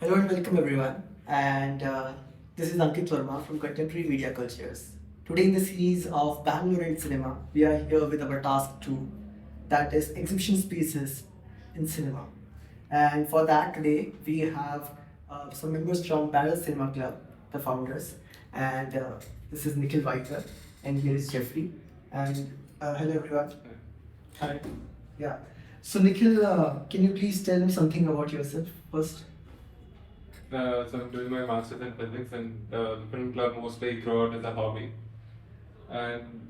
Hello and welcome everyone. And this is Ankit Verma from Contemporary Media Cultures. Today in the series of Bangalore and Cinema, we are here with our task 2, that is exhibition spaces in cinema. And for that today, we have some members from Parallel Cinema Club, the founders. And this is Nikhil Waiker, and here is Jeffrey. And hello everyone. Hi. Yeah. So Nikhil, can you please tell me something about yourself first? So I'm doing my master's in physics, and film club mostly grew out as a hobby. And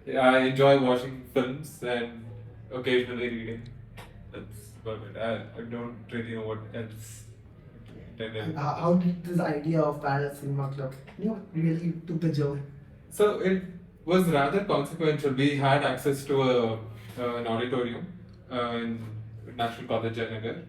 I enjoy watching films and occasionally reading. That's about it. I don't really know what else. And how did this idea of Parallel Cinema Club, really took the journey? So it was rather consequential. We had access to an auditorium in National College Janagar,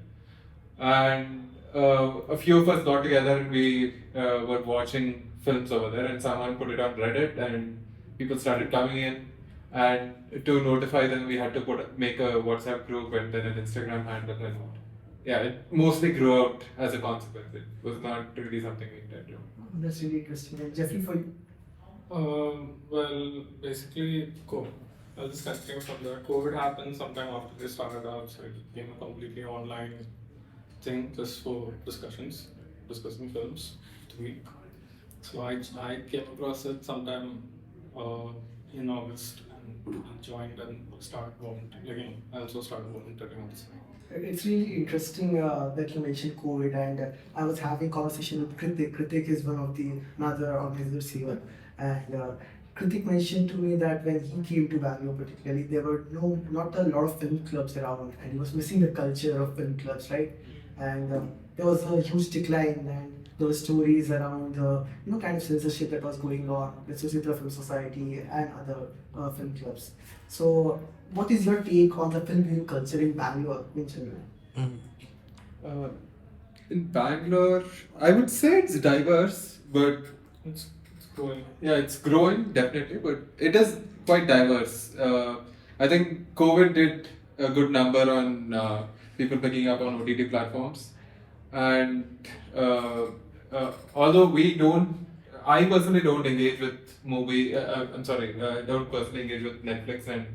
and a few of us got together and we were watching films over there, and someone put it on Reddit, and people started coming in. And to notify them, we had to make a WhatsApp group and then an Instagram handle, and yeah, it mostly grew out as a consequence. It was not really something we intended. That's really interesting. And Jeffrey, for you? Well, basically, I'll just continue from there. COVID happened sometime after they started out, so it became a completely online thing just for discussing films to week. So I came across it sometime in August and joined and started volunteering. I also started volunteering on the side. It's really interesting that you mentioned COVID, and I was having conversation with Kritik. Kritik is one of the another organizers here, and Kritik mentioned to me that when he came to Bangalore, particularly, there were not a lot of film clubs around, and he was missing the culture of film clubs, right? And there was a huge decline, and there were stories around the kind of censorship that was going on, especially the Film Society and other film clubs. So, what is your take on the film viewing culture in Bangalore in general? Uh, in Bangalore, I would say it's diverse, but It's growing. yeah, it's growing definitely, but it is quite diverse. I think COVID did a good number on people picking up on OTT platforms, and although I personally don't engage with I'm sorry, I don't personally engage with Netflix and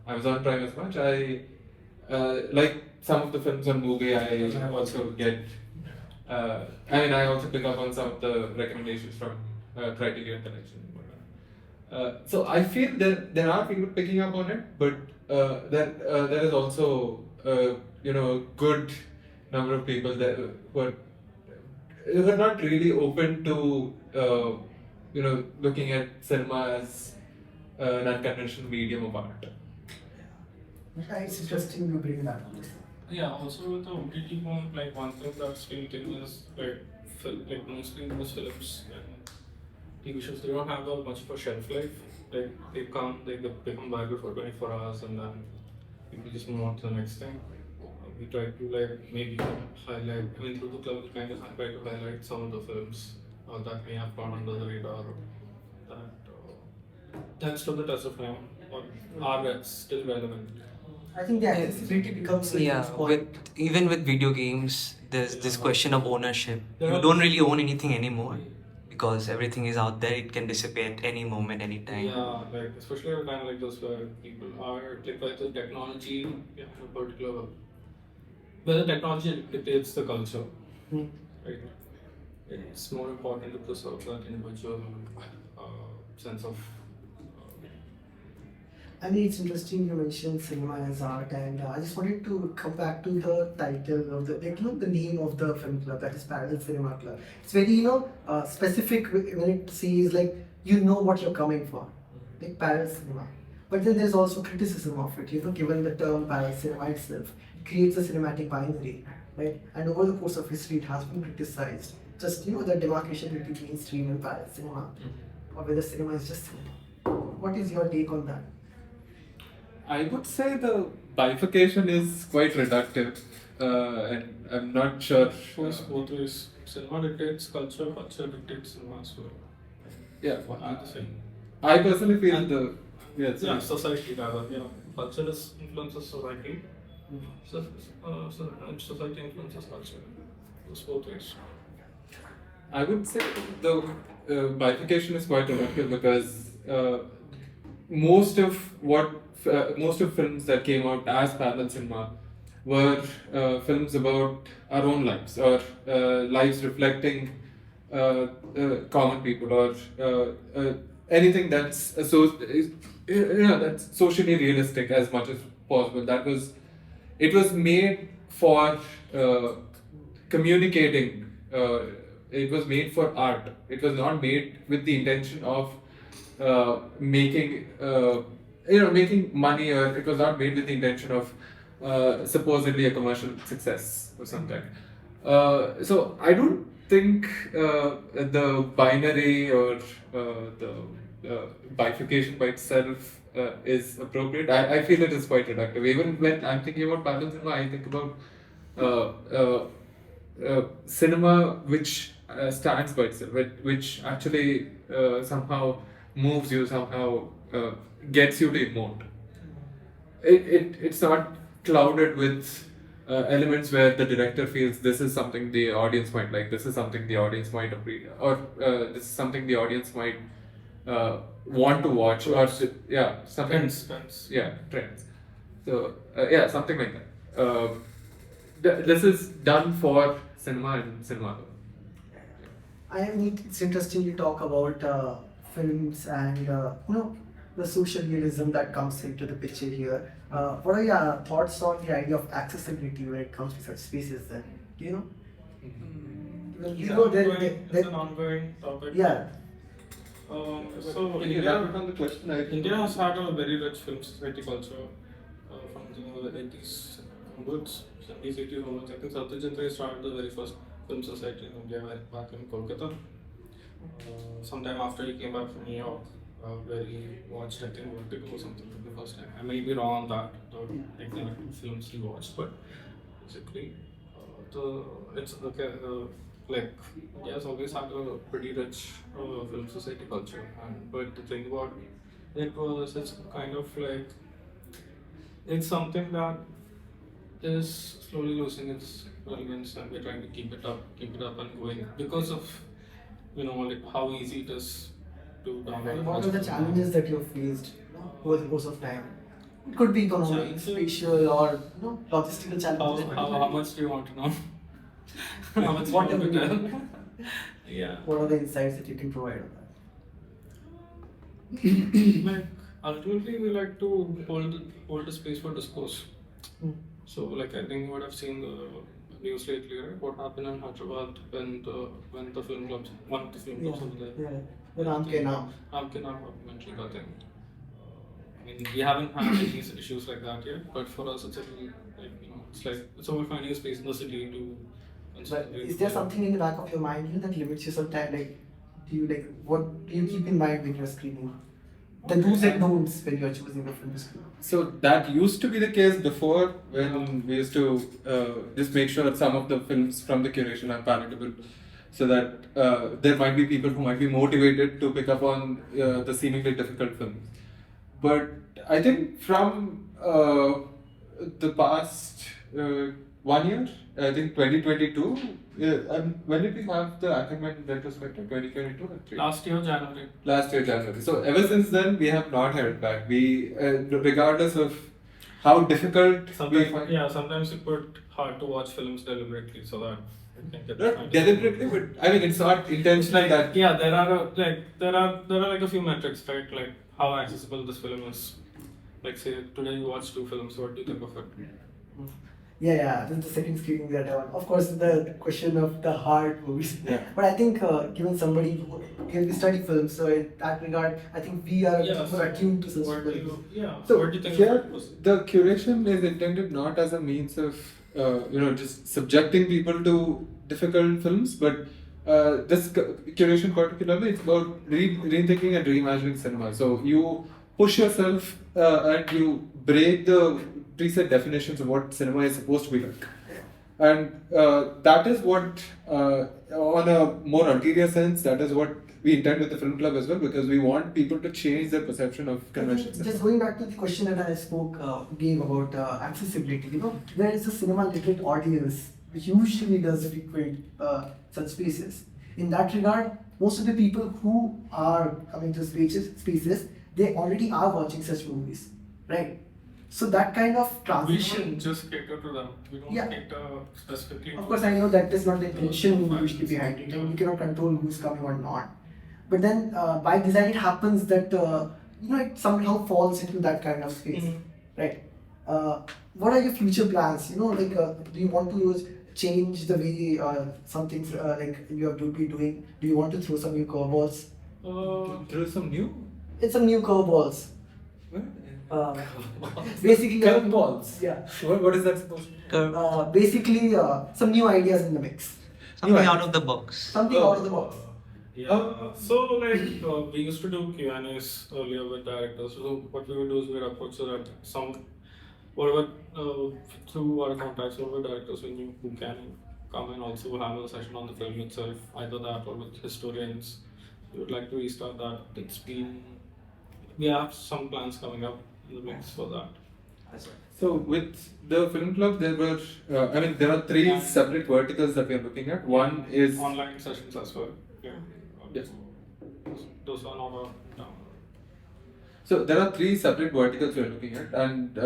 Amazon Prime as much. I like some of the films on movie. I also get. I also pick up on some of the recommendations from Criterion Collection. So I feel that there are people picking up on it, but there is also a good number of people that were not really open to looking at cinema as an unconventional medium of art. Yeah, it's interesting you bring that up. Yeah, also with the OTT one, like one thing that's really taken is like mostly most films and TV shows, they don't have that much of a shelf life. Like they become viable for 24 hours and then people just move on to the next thing. We try to like maybe highlight, through the club we kind of try to highlight some of the films that may have gone under the radar that thanks to the test of time or are still relevant. I think the accessibility becomes a Yeah, huge point. even with video games, there's this question of ownership. You don't really own anything anymore because everything is out there. It can disappear at any moment, any time. Yeah, like especially at a time like this where people are like the technology in a particular where the technology dictates the culture. Right? It's more important to preserve that individual sense of I mean, it's interesting you mentioned cinema as art, and I just wanted to come back to the title of the name of the film club, that is Parallel Cinema Club. It's very, specific when it says, like, what you're coming for, like parallel cinema. But then there's also criticism of it, given the term parallel cinema itself, it creates a cinematic binary, right? And over the course of history, it has been criticized. Just, the demarcation between mainstream and parallel cinema, or whether cinema is just cinema. What is your take on that? I would say the bifurcation is quite reductive, and I'm not sure. shows both ways. Cinema dictates culture, culture dictates cinema. So Yeah, the same. I personally feel Society rather. Culture influences society. So, and society influences culture. goes both ways. I would say the bifurcation is quite reductive because most of films that came out as parallel cinema were films about our own lives or lives reflecting common people or anything that's that's socially realistic as much as possible. It was made for communicating. It was made for art. It was not made with the intention of making money, or it was not made with the intention of supposedly a commercial success or something. So I don't think the binary or the bifurcation by itself is appropriate. I feel it is quite reductive. Even when I'm thinking about parallel cinema, I think about cinema which stands by itself, which actually somehow moves you, somehow gets you to emote. It's not clouded with elements where the director feels this is something the audience might like, this is something the audience might appreciate, or this is something the audience might want to watch, or something. Trends. Yeah, trends. So something like that. This is done for cinema and cinema. It's interesting you talk about films and the social realism that comes into the picture here. What are your thoughts on the idea of accessibility when it comes to such spaces? Then It's an ongoing topic. Yeah. So Can you elaborate on the question? India has had a very rich film society culture from the 80s onwards, 70s, 80s onwards. I think Satyajit Ray started the very first film society in India back in Kolkata. Sometime after he came back from New York, where he watched, I think, Vertigo or something for the first time. I may be wrong on that, the exact films he watched, but basically, it's okay. Like, India has always had a pretty rich film society culture, but the thing about it was it's kind of like it's something that is slowly losing its relevance, and we're trying to keep it up and going because of like how easy it is to download. And what are the challenges that you've faced over the course of time? It could be economic, spatial, or logistical challenges. How much do you want to know? How much do you want to tell? Yeah. What are the insights that you can provide on Like ultimately, we like to hold the space for discourse. that? So, like, I think what I've seen the news lately, right? What happened in Hyderabad when the film clubs, one of the film clubs over there. Yeah. The Naam Ke Naam. Naam Ke Naam documentary got in. I mean, we haven't had any issues like that yet, but for us, it's a really, it's about finding a space in the city to. But is there something in the back of your mind that limits you sometimes? What do you keep in mind when you're screening? The do's and don'ts when you're choosing the film to screen. So that used to be the case before, when we used to just make sure that some of the films from the curation are palatable, so that there might be people who might be motivated to pick up on the seemingly difficult films. But I think from the past 1 year, I think 2022, when did we have the Ackerman retrospective? 2022 or 3? Last year, January. Last year, January. So ever since then, we have not held back. We, regardless of how difficult we find. Sometimes it's quite hard to watch films deliberately so that you can get Not deliberately, but I mean, it's not intentional that. Yeah, there are like a few metrics, right? Like how accessible this film is. Like, say today you watch 2 films, what do you think of it? Yeah, this is the second screening that I want. Of course, the question of the hard movies. Yeah. But I think given somebody we study films, so in that regard, I think we are more attuned to such films. So what do you think here, of it? the curation is intended not as a means of just subjecting people to difficult films, but this curation particularly, it's about rethinking and reimagining cinema. So you push yourself and you break the preset definitions of what cinema is supposed to be like. And that is what, on a more ulterior sense, that is what we intend with the film club as well, because we want people to change their perception of convention cinema. Just going back to the question that I gave about accessibility, there is a cinema literate audience usually does frequent such spaces. In that regard, most of the people who are coming to spaces, they already are watching such movies, right? So that kind of We transition. should just cater to them. We don't Yeah. cater specifically. Of course, I know that is not the intention usually behind it, and you cannot control who's coming or not. But then, by design, it happens that it somehow falls into that kind of space, right? What are your future plans? Do you want to change the way some things like you have to be doing? Do you want to throw some new curveballs? Through some new. It's some new curveballs. What? Basically, Curveballs. yeah. What is that supposed to be? Basically, some new ideas in the mix. Something out of the box. Something out of the box. Yeah. So we used to do Q&As earlier with directors. So what we would do is we'd approach that whatever through our contacts, whatever directors we knew who can come and also have a session on the film itself, either that or with historians. We would like to restart that. We have some plans coming up in the mix for that. So with the film club, there are three separate verticals that we are looking at. One is online sessions as well. Yeah. Yes. Those are not down. So there are three separate verticals we are looking at, and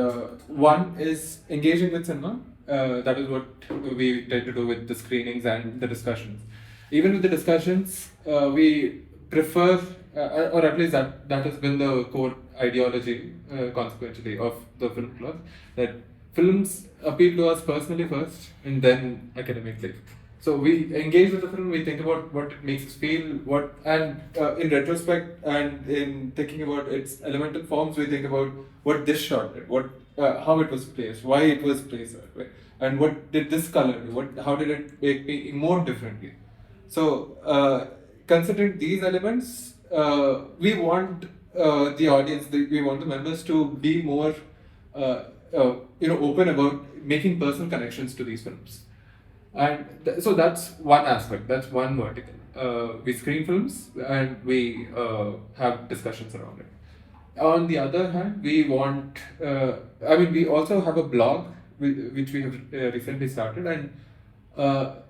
one is engaging with cinema. That is what we try to do with the screenings and the discussions. Even with the discussions, we prefer, or at least that has been the core ideology, consequently, of the film club, that films appeal to us personally first, and then academically. So we engage with the film, we think about what it makes us feel, and in retrospect and in thinking about its elemental forms, we think about what this shot did, how it was placed, why it was placed that way, and what did this color do, how did it make me more differently. So considering these elements, we want the audience, we want the members to be more open about making personal connections to these films. And so that's one aspect, that's one vertical. We screen films and we have discussions around it. On the other hand, we also have a blog which we have recently started, and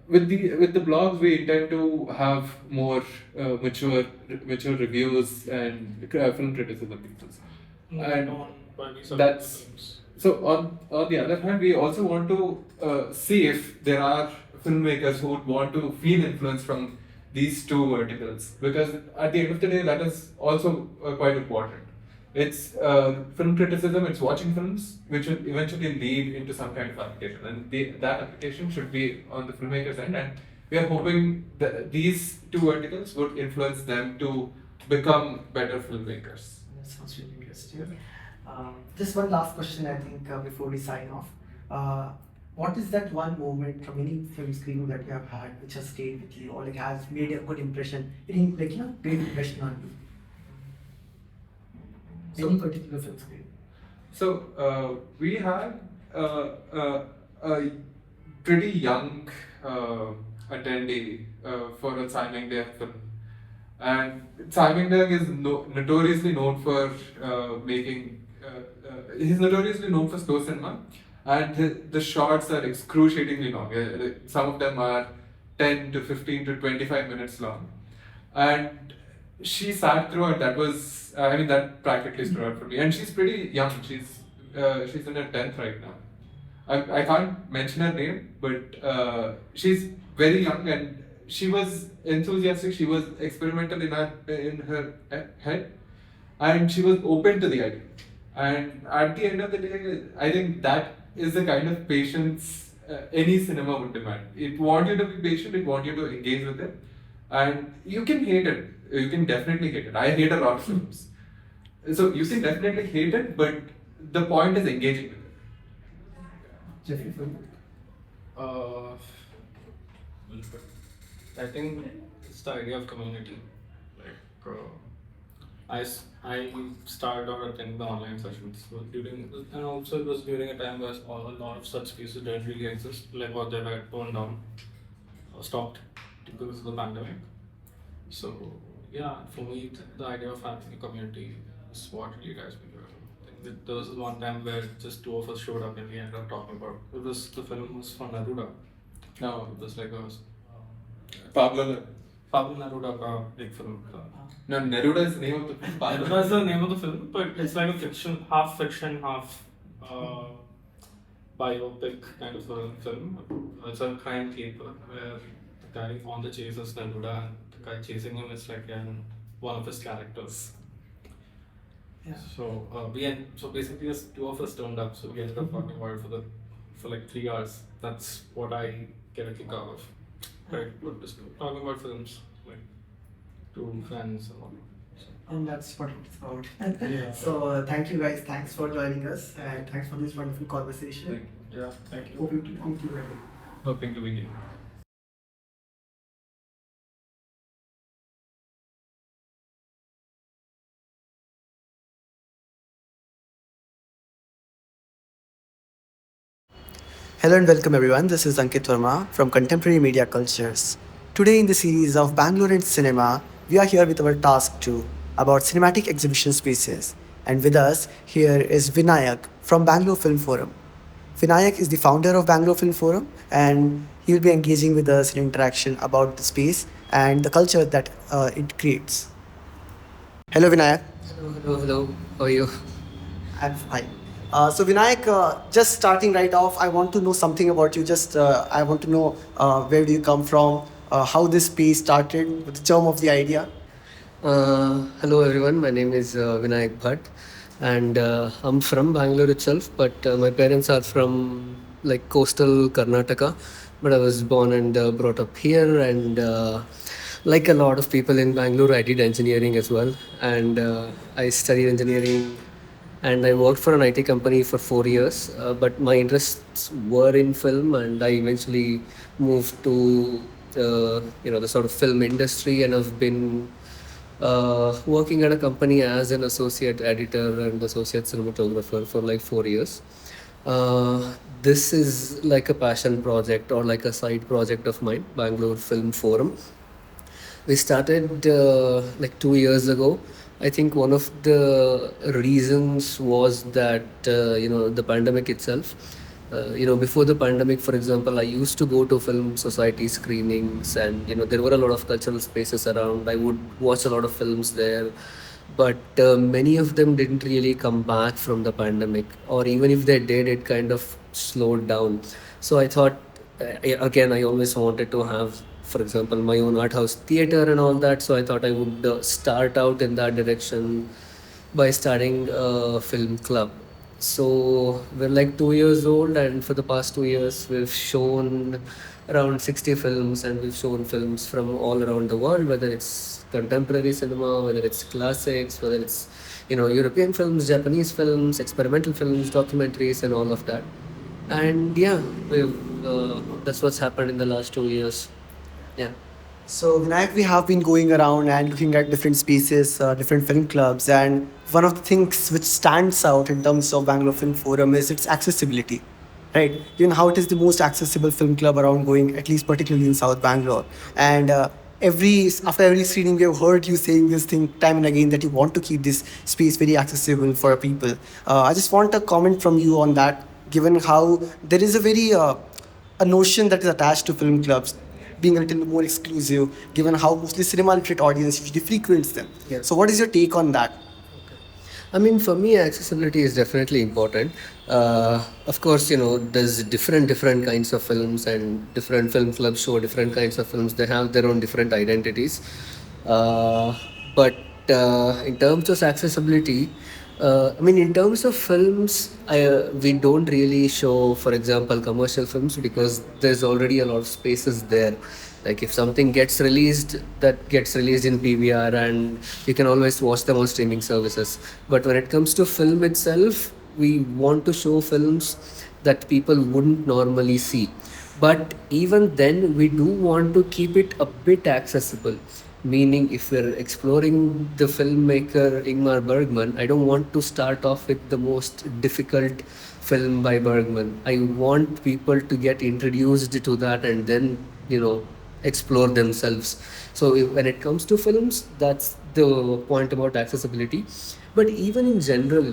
with the blogs we intend to have more mature reviews and film criticism pieces. And that's so. On the other hand, we also want to see if there are filmmakers who would want to feel influenced from these two verticals, because at the end of the day, that is also quite important. It's film criticism, it's watching films, which will eventually lead into some kind of application, and that application should be on the filmmaker's end, and we are hoping that these two verticals would influence them to become better filmmakers. That sounds really interesting. Just one last question, I think, before we sign off. What is that one moment from any film screening that you have had which has stayed with you, or has made a good impression, great impression on you? Any particular film screen? So we had a pretty young attendee for a Simon Day film, and Simon Day is notoriously known for he's notoriously known for slow cinema, and the shots are excruciatingly long. Some of them are 10 to 15 to 25 minutes long, and she sat through it. That practically stood out for me. And she's pretty young. She's in her 10th right now. I can't mention her name, but she's very young, and she was enthusiastic. She was experimental in her head, and she was open to the idea. And at the end of the day, I think that is the kind of patience any cinema would demand. It wants you to be patient. It wants you to engage with it, and you can hate it. You can definitely hate it. I hate a lot of films. So you can definitely hate it, but the point is engaging with it. Jeffrey, I think it's the idea of community. I started out attending the online sessions and also it was during a time where a lot of such spaces didn't really exist, like what they were torn down or stopped because of the pandemic. So yeah, for me, the idea of having a community is what really guys me here. I think there was one time where just two of us showed up and we ended up talking about the film was from Naruda. No, it was like a Pablo. Pablo Neruda का एक film था. No, Neruda is the name of the film. Neruda is the name of the film, but it's like a fiction, half biopic kind of a film. It's a crime caper where the guy on the chase is Neruda and the guy chasing him is like one of his characters. Yeah. So basically, just two of us turned up. So we ended up talking about it for like 3 hours. That's what I get a kick out of. Right, but just talking about films, like two friends and all. And that's what it's about. Yeah. So thank you guys. Thanks for joining us and thanks for this wonderful conversation. Yeah, thank you. Hoping to very much. Hoping to be here. Hello and welcome everyone. This is Ankit Verma from Contemporary Media Cultures. Today in the series of Bangalore and Cinema, we are here with our task 2 about cinematic exhibition spaces. And with us here is Vinayak from Bangalore Film Forum. Vinayak is the founder of Bangalore Film Forum and he will be engaging with us in interaction about the space and the culture that it creates. Hello Vinayak. Hello. How are you? I'm fine. So Vinayak, just starting right off, I want to know something about you. I want to know where do you come from, how this space started, the germ of the idea. Hello, everyone. My name is Vinayak Bhat, and I'm from Bangalore itself. But my parents are from like coastal Karnataka, but I was born and brought up here. And like a lot of people in Bangalore, I did engineering as well, and I studied engineering and I worked for an IT company for 4 years. But my interests were in film, and I eventually moved to the sort of film industry, and I've been working at a company as an associate editor and associate cinematographer for like 4 years. This is like a passion project or like a side project of mine, Bangalore Film Forum. We started like 2 years ago. I think one of the reasons was that the pandemic itself. Before the pandemic, for example, I used to go to film society screenings, and there were a lot of cultural spaces around. I would watch a lot of films there, but many of them didn't really come back from the pandemic, or even if they did, it kind of slowed down. So I thought, again, I always wanted to have, for example, my own art house theater and all that. So I thought I would start out in that direction by starting a film club. So we're like 2 years old, and for the past 2 years, we've shown around 60 films, and we've shown films from all around the world, whether it's contemporary cinema, whether it's classics, whether it's European films, Japanese films, experimental films, documentaries, and all of that. And yeah, that's what's happened in the last 2 years. Yeah. So Vinayak, we have been going around and looking at different spaces, different film clubs, and one of the things which stands out in terms of Bangalore Film Forum is its accessibility, right? How it is the most accessible film club around going, at least particularly in South Bangalore. And after every screening, we have heard you saying this thing time and again that you want to keep this space very accessible for people. I just want a comment from you on that, given how there is a notion that is attached to film clubs being a little more exclusive, given how mostly cinema literate audience usually frequents them. Yeah. So what is your take on that? I mean, for me, accessibility is definitely important. Of course, there's different kinds of films, and different film clubs show different kinds of films. They have their own different identities. But in terms of accessibility, in terms of films, we don't really show, for example, commercial films, because there's already a lot of spaces there. Like if something gets released, that gets released in PVR, and you can always watch them on streaming services. But when it comes to film itself, we want to show films that people wouldn't normally see. But even then, we do want to keep it a bit accessible. Meaning, if we're exploring the filmmaker Ingmar Bergman, I don't want to start off with the most difficult film by Bergman. I want people to get introduced to that and then, explore themselves. So when it comes to films, that's the point about accessibility. But even in general,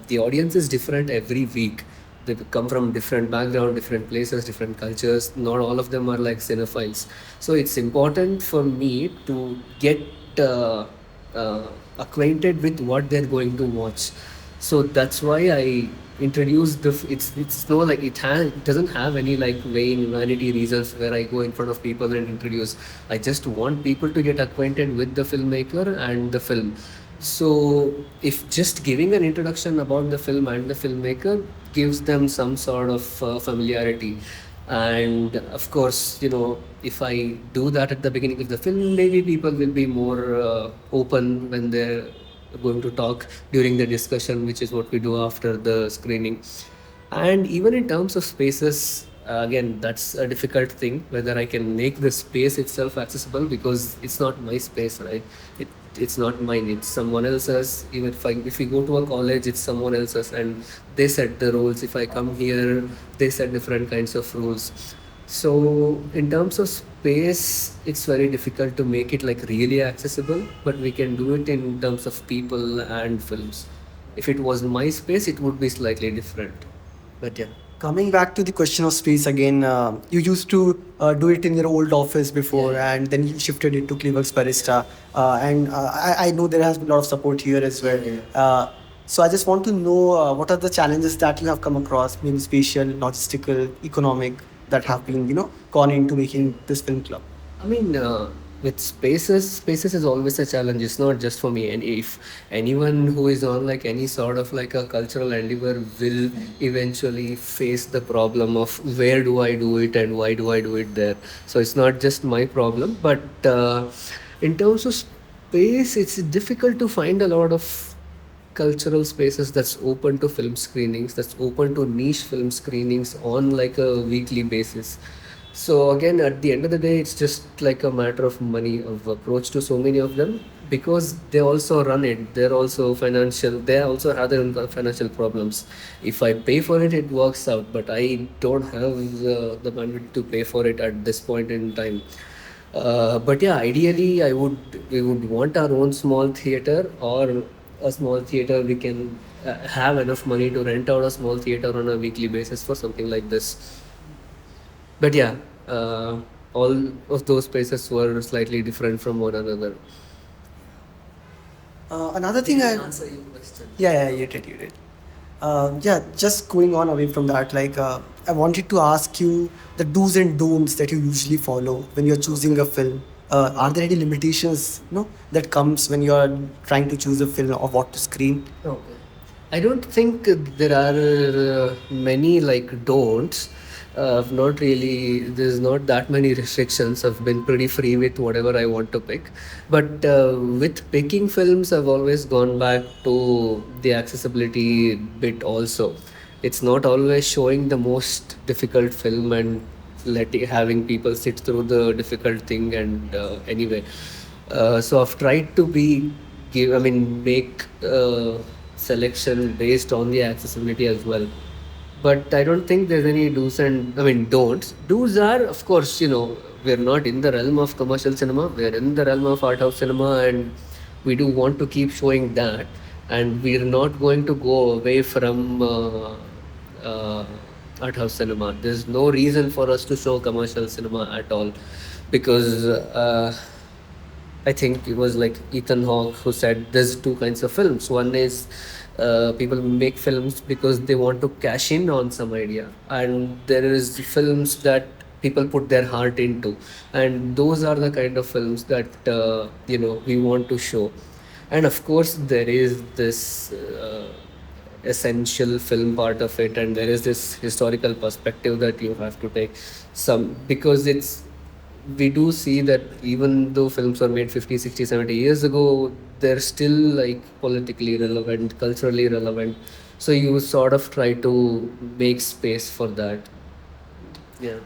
the audience is different every week. they come from different background, different places, different cultures. Not all of them are like cinephiles. So it's important for me to get uh, acquainted with what they're going to watch. So that's why I introduced it's no like it doesn't have any like vain vanity reasons where I go in front of people and introduce. I just want people to get acquainted with the filmmaker and the film. So if just giving an introduction about the film and the filmmaker gives them some sort of familiarity, and of course, if I do that at the beginning of the film, maybe people will be more open when they're going to talk during the discussion, which is what we do after the screening. And even in terms of spaces, again, that's a difficult thing whether I can make the space itself accessible, because it's not my space, right? It's not mine, it's someone else's. Even if we go to a college, it's someone else's, and they set the rules. If I come here, they set different kinds of rules. So in terms of space, it's very difficult to make it like really accessible, but we can do it in terms of people and films. If it was my space, it would be slightly different. But yeah. Coming back to the question of space again, you used to do it in your old office before, and then you shifted it to Cleveland's Barista. And I know there has been a lot of support here as well. So I just want to know what are the challenges that you have come across, maybe spatial, logistical, economic, that have been, gone into making this film club. I mean, with spaces is always a challenge. It's not just for me. And if anyone who is on like any sort of like a cultural endeavor will eventually face the problem of where do I do it and why do I do it there. So it's not just my problem. But in terms of space, it's difficult to find a lot of cultural spaces that's open to film screenings, that's open to niche film screenings on like a weekly basis. So again, at the end of the day, it's just like a matter of money, of approach to so many of them, because they also run it. They're also financial. They also have their own financial problems. If I pay for it, it works out, but I don't have the bandwidth to pay for it at this point in time. But yeah, ideally, we would want our own small theater, or a small theater we can have enough money to rent out a small theater on a weekly basis for something like this. But yeah, all of those spaces were slightly different from one another. Another thing Answer your question. Yeah, you did. Yeah, just going on away from that, like I wanted to ask you the do's and don'ts that you usually follow when you're choosing a film. Are there any limitations, that comes when you're trying to choose a film or what to screen? Okay. I don't think there are many like don'ts. Not really. There's not that many restrictions. I've been pretty free with whatever I want to pick. But with picking films, I've always gone back to the accessibility bit also. It's not always showing the most difficult film and having people sit through the difficult thing. And anyway, so I've tried to make selection based on the accessibility as well. But I don't think there's any do's and don'ts. Do's are, of course, we're not in the realm of commercial cinema. We're in the realm of art house cinema, and we do want to keep showing that. And we're not going to go away from art house cinema. There's no reason for us to show commercial cinema at all, because I think it was like Ethan Hawke who said there's two kinds of films. One is people make films because they want to cash in on some idea, and there is films that people put their heart into, and those are the kind of films that we want to show. And of course, there is this essential film part of it, and there is this historical perspective that you have to take because we do see that even though films were made 50, 60, 70 years ago, they're still like politically relevant, culturally relevant. So you sort of try to make space for that. Yeah.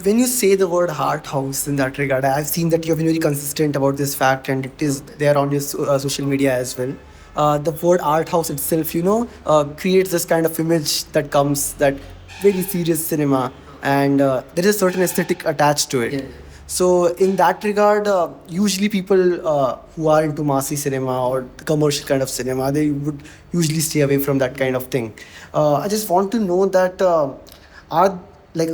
When you say the word art house in that regard, I've seen that you've been very consistent about this fact, and it is there on your social media as well. The word art house itself, creates this kind of image that comes that very serious cinema, and there is a certain aesthetic attached to it. Yeah. So in that regard, usually people who are into massy cinema or the commercial kind of cinema, they would usually stay away from that kind of thing. I just want to know that are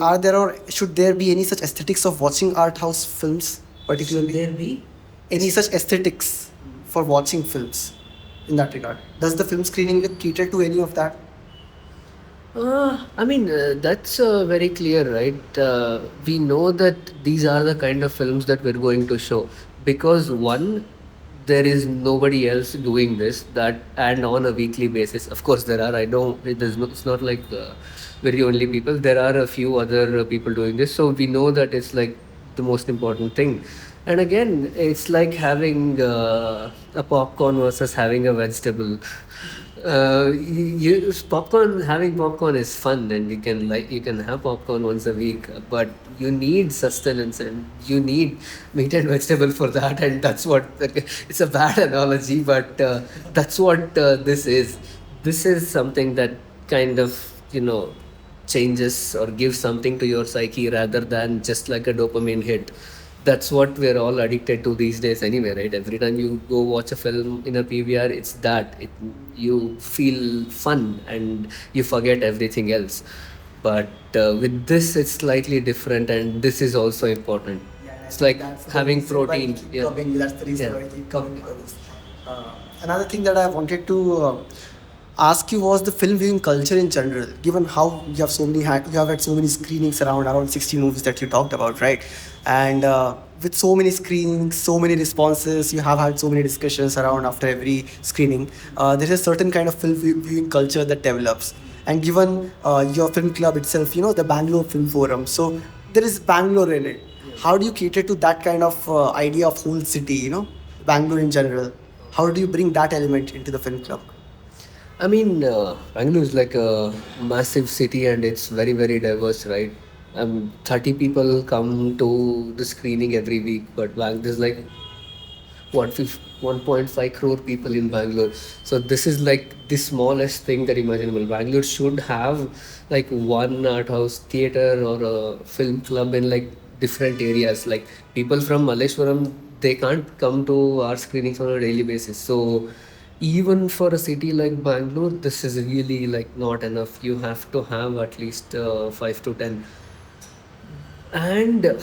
are there or should there be any such aesthetics of watching art house films, particularly? Should there be? Any such aesthetics for watching films in that regard? Does the film screening cater to any of that? That's very clear, right? We know that these are the kind of films that we're going to show because one, there is nobody else doing this that and on a weekly basis. Of course, there are. I know it's not like very only people. There are a few other people doing this, so we know that it's like the most important thing. And again, it's like having a popcorn versus having a vegetable. Popcorn, having popcorn is fun, and you can have popcorn once a week, but you need sustenance and you need meat and vegetable for that, and that's what it's a bad analogy, but that's what this is. This is something that kind of changes or gives something to your psyche rather than just like a dopamine hit. That's what we're all addicted to these days anyway, right? Every time you go watch a film in a PVR, it's that you feel fun and you forget everything else. But with this, it's slightly different, and this is also important. It's like having protein. Yeah. That's the reason Yeah. why I keep coming to this. Another thing that I wanted to ask you was the film viewing culture in general. Given how you have you have had so many screenings around 60 movies that you talked about, right? And with so many screenings, so many responses, you have had so many discussions around after every screening. There is a certain kind of film viewing culture that develops. And given your film club itself, the Bangalore Film Forum, so there is Bangalore in it. How do you cater to that kind of idea of whole city, Bangalore in general? How do you bring that element into the film club? Bangalore is like a massive city and it's very, very diverse, right? 30 people come to the screening every week, but there's like 1.5 crore people in Bangalore. So this is like the smallest thing that imaginable. Bangalore should have like one art house theater or a film club in like different areas. Like people from Malleshwaram, they can't come to our screenings on a daily basis. So even for a city like Bangalore, this is really like not enough. You have to have at least 5 to 10. And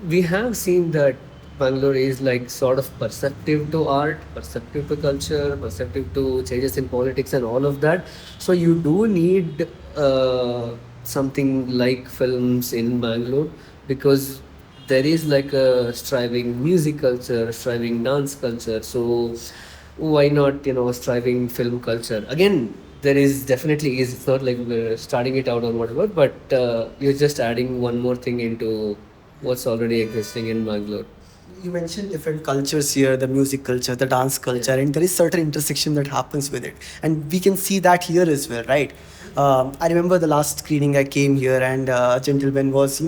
we have seen that Bangalore is like sort of perceptive to art, perceptive to culture, perceptive to changes in politics and all of that. So you do need something like films in Bangalore because there is like a striving music culture, striving dance culture. So why not striving film culture? Again, there is definitely is. It's not like we're starting it out or whatever, but you're just adding one more thing into what's already existing in Bangalore. You mentioned different cultures here, the music culture, the dance culture, and there is certain intersection that happens with it. And we can see that here as well, right? I remember the last screening I came here and a gentleman was,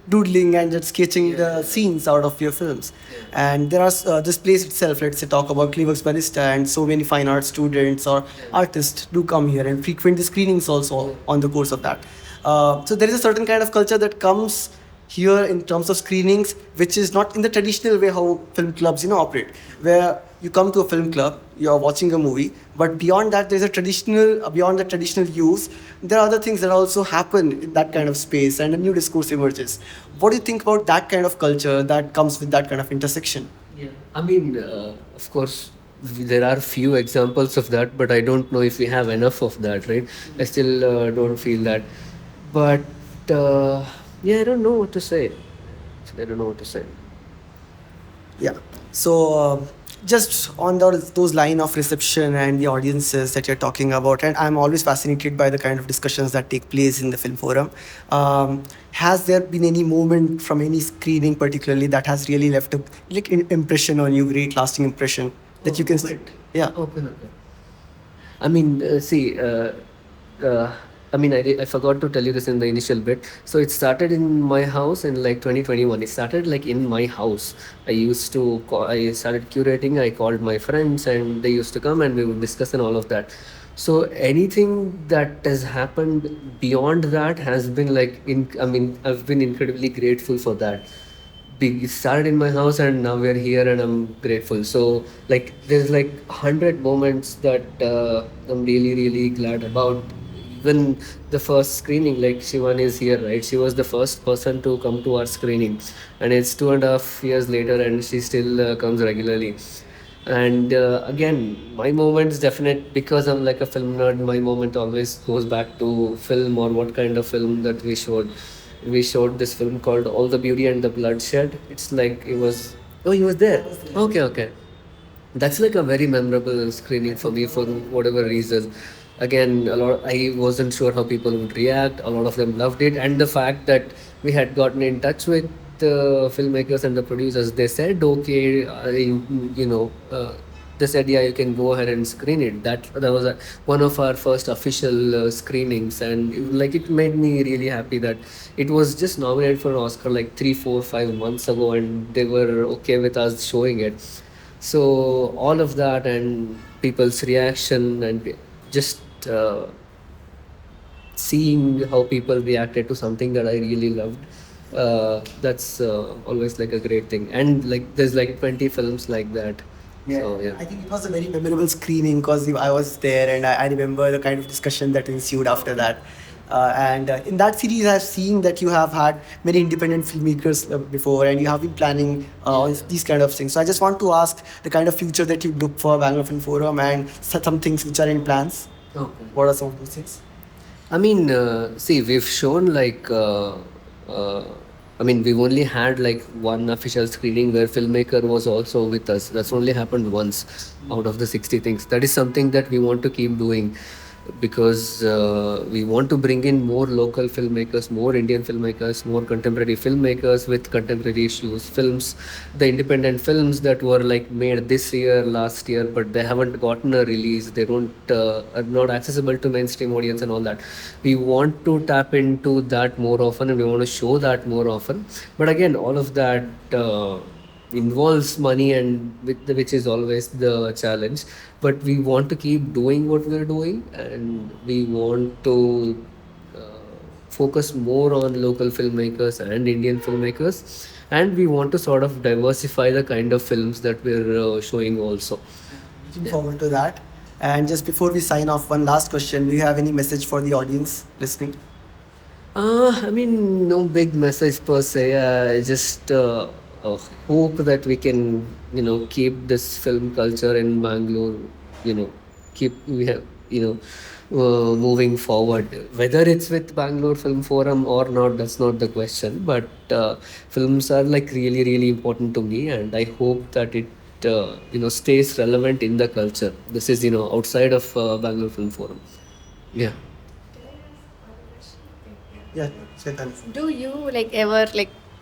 doodling and just sketching the scenes out of your films. And there are this place itself, let's say talk about Cleveworks Barista, and so many fine art students or artists do come here and frequent the screenings also on the course of that. So there is a certain kind of culture that comes here in terms of screenings, which is not in the traditional way how film clubs operate, where you come to a film club, you are watching a movie, but beyond that there's a traditional beyond the traditional use, there are other things that also happen in that kind of space and a new discourse emerges. What do you think about that kind of culture that comes with that kind of intersection? Yeah. Of course, there are few examples of that, but I don't know if we have enough of that, right? I still don't feel that. But yeah, I don't know what to say. I don't know what to say. Yeah. So just on those line of reception and the audiences that you're talking about, and I'm always fascinated by the kind of discussions that take place in the film forum. Has there been any moment from any screening particularly that has really left a impression on you, great lasting impression that you can yeah. Okay. See, I forgot to tell you this in the initial bit. So it started in my house in like 2021. It started like in my house. I started curating. I called my friends and they used to come and we would discuss and all of that. So anything that has happened beyond that has been I've been incredibly grateful for that. started in my house, and now we're here, and I'm grateful. So like there's like 100 moments that I'm really really glad about. Even the first screening, like Shivan is here, right? She was the first person to come to our screening, and it's 2.5 years later, and she still comes regularly. And again, my moments definite, because I'm like a film nerd. My moment always goes back to film, or what kind of film that we showed. We showed this film called All the Beauty and the Bloodshed. It's like it was. Oh, he was there. Okay, okay. That's like a very memorable screening for me for whatever reason. Again, a lot. I wasn't sure how people would react. A lot of them loved it, and the fact that we had gotten in touch with the filmmakers and the producers, they said, "Okay, you know." They said, "Yeah, you can go ahead and screen it." That was one of our first official screenings, and it made me really happy that it was just nominated for an Oscar like 3, 4, 5 months ago, and they were okay with us showing it. So all of that and people's reaction, and just seeing how people reacted to something that I really loved, that's always like a great thing. And like there's like 20 films like that. Yeah. So yeah. I think it was a very memorable screening because I was there, and I remember the kind of discussion that ensued after that. And in that series, I've seen that you have had many independent filmmakers before, and you have been planning on these kind of things. So I just want to ask the kind of future that you look for Bangalore Film Forum, and some things which are in plans. Okay. What are some of those things? I mean, see, we've shown we've only had like one official screening where filmmaker was also with us. That's only happened once out of the 60 things. That is something that we want to keep doing, because we want to bring in more local filmmakers, more Indian filmmakers, more contemporary filmmakers with contemporary issues, films, the independent films that were like made this year, last year, but they haven't gotten a release. They don't are not accessible to mainstream audience and all that. We want to tap into that more often, and we want to show that more often. But again, all of that involves money, and which is always the challenge. But we want to keep doing what we're doing, and we want to focus more on local filmmakers and Indian filmmakers, and we want to sort of diversify the kind of films that we're showing also. Looking forward to that. And just before we sign off, one last question: do you have any message for the audience listening? No big message per se. I just hope that we can, keep this film culture in Bangalore, moving forward. Whether it's with Bangalore Film Forum or not, that's not the question. But films are like really, really important to me, and I hope that it stays relevant in the culture. This is outside of Bangalore Film Forum. Yeah. Yeah, Chetan. Do you ever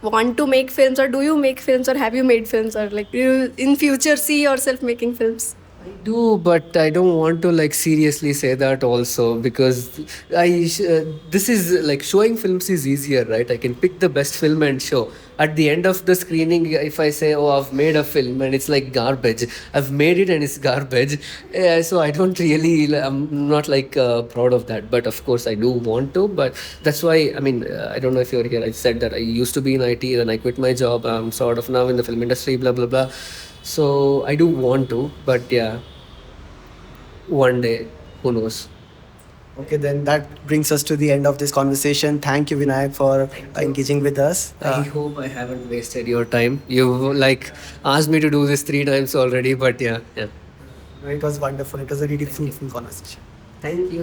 want to make films, or do you make films, or have you made films, or do you in future see yourself making films? I do, but I don't want to seriously say that also, because this is showing films is easier, right? I can pick the best film and show. At the end of the screening, if I say, "Oh, I've made a film," and it's like garbage, I've made it and it's garbage. So I don't really, I'm not proud of that. But of course, I do want to. But that's why, I don't know if you're here. I said that I used to be in IT, then I quit my job. I'm sort of now in the film industry, blah blah blah. So I do want to, but yeah, one day, who knows? Okay, then that brings us to the end of this conversation. Thank you, Vinayak, for engaging with us. I hope I haven't wasted your time. You asked me to do this 3 times already, but yeah. It was wonderful. It was a really fruitful conversation. Thank you.